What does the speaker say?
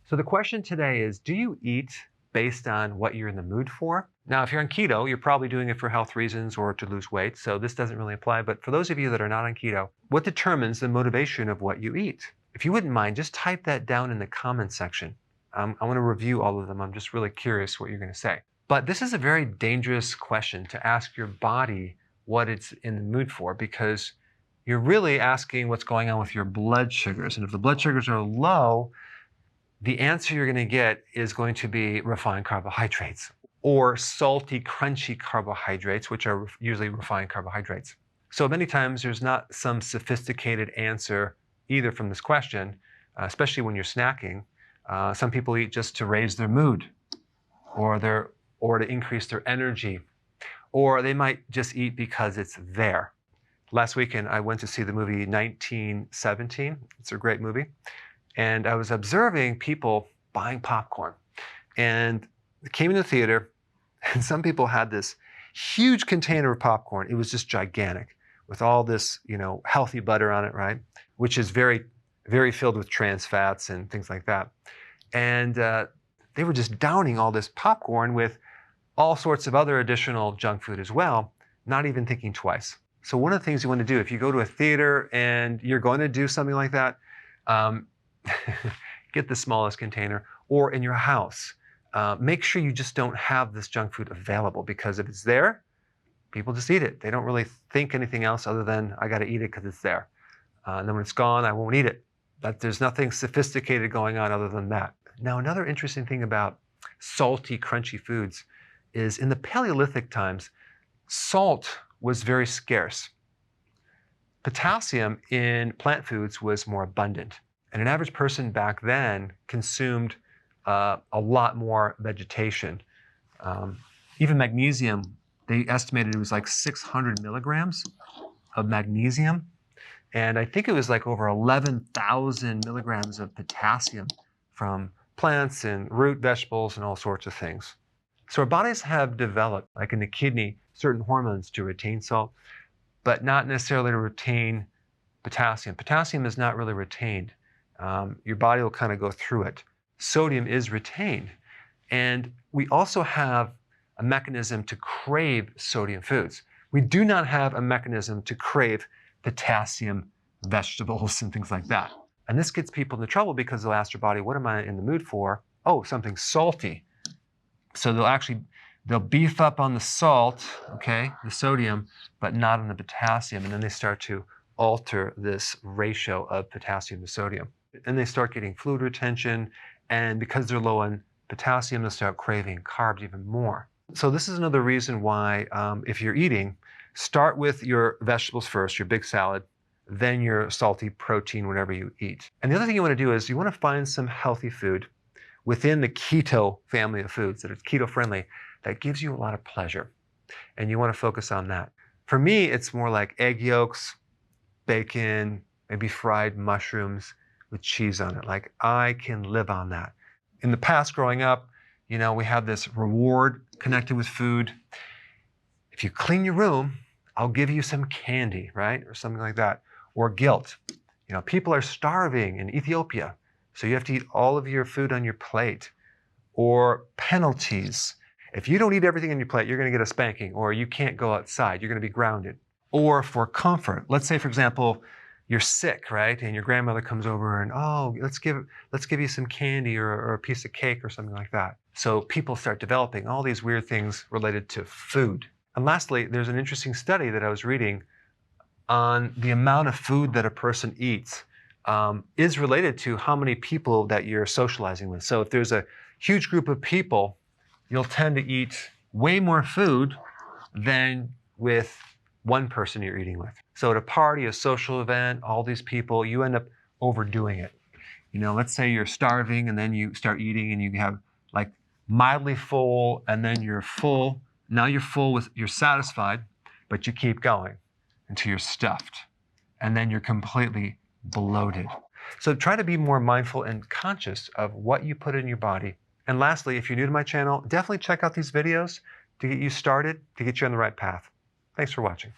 So the question today is, do you eat based on what you're in the mood for? Now, if you're on keto, you're probably doing it for health reasons or to lose weight, so this doesn't really apply. But for those of you that are not on keto, what determines the motivation of what you eat? If you wouldn't mind, just type that down in the comment section. I want to review all of them. I'm just really curious what you're going to say. But this is a very dangerous question to ask your body what it's in the mood for, because you're really asking what's going on with your blood sugars. And if the blood sugars are low, the answer you're going to get is going to be refined carbohydrates or salty, crunchy carbohydrates, which are usually refined carbohydrates. So many times there's not some sophisticated answer either from this question, especially when you're snacking. Some people eat just to raise their mood or to increase their energy, or they might just eat because it's there. Last weekend, I went to see the movie 1917. It's a great movie. And I was observing people buying popcorn. And I came in the theater, and some people had this huge container of popcorn. It was just gigantic, with all this, healthy butter on it, right? Which is very, very filled with trans fats and things like that. And they were just downing all this popcorn with all sorts of other additional junk food as well, not even thinking twice. So one of the things you want to do, if you go to a theater and you're going to do something like that, get the smallest container, or in your house, make sure you just don't have this junk food available, because if it's there, people just eat it. They don't really think anything else other than, I got to eat it because it's there. And then when it's gone, I won't eat it. But there's nothing sophisticated going on other than that. Now, another interesting thing about salty, crunchy foods is in the Paleolithic times, salt was very scarce. Potassium in plant foods was more abundant. And an average person back then consumed a lot more vegetation. Even magnesium, they estimated it was like 600 milligrams of magnesium. And I think it was like over 11,000 milligrams of potassium from plants and root vegetables and all sorts of things. So our bodies have developed, like in the kidney, certain hormones to retain salt, but not necessarily to retain potassium. Potassium is not really retained. Your body will kind of go through it. Sodium is retained. And we also have a mechanism to crave sodium foods. We do not have a mechanism to crave potassium vegetables and things like that. And this gets people into trouble because they'll ask their body, what am I in the mood for? Oh, something salty. So they'll beef up on the salt, okay, the sodium, but not on the potassium. And then they start to alter this ratio of potassium to sodium. And they start getting fluid retention. And because they're low on potassium, they'll start craving carbs even more. So this is another reason why, if you're eating, start with your vegetables first, your big salad, then your salty protein, whatever you eat. And the other thing you want to do is you want to find some healthy food within the keto family of foods that are keto friendly that gives you a lot of pleasure. And you want to focus on that. For me, it's more like egg yolks, bacon, maybe fried mushrooms with cheese on it. Like, I can live on that. In the past, growing up, we have this reward connected with food. If you clean your room, I'll give you some candy, right? Or something like that. Or guilt. People are starving in Ethiopia, so you have to eat all of your food on your plate. Or penalties. If you don't eat everything on your plate, you're going to get a spanking, or you can't go outside. You're going to be grounded. Or for comfort. Let's say, for example, you're sick, right? And your grandmother comes over and, oh, let's give you some candy or a piece of cake or something like that. So people start developing all these weird things related to food. And lastly, there's an interesting study that I was reading on the amount of food that a person eats is related to how many people that you're socializing with. So if there's a huge group of people, you'll tend to eat way more food than with one person you're eating with. So at a party, a social event, all these people, you end up overdoing it. Let's say you're starving and then you start eating and you have like mildly full and then you're full. Now you're satisfied, but you keep going until you're stuffed. And then you're completely bloated. So try to be more mindful and conscious of what you put in your body. And lastly, if you're new to my channel, definitely check out these videos to get you started, to get you on the right path. Thanks for watching.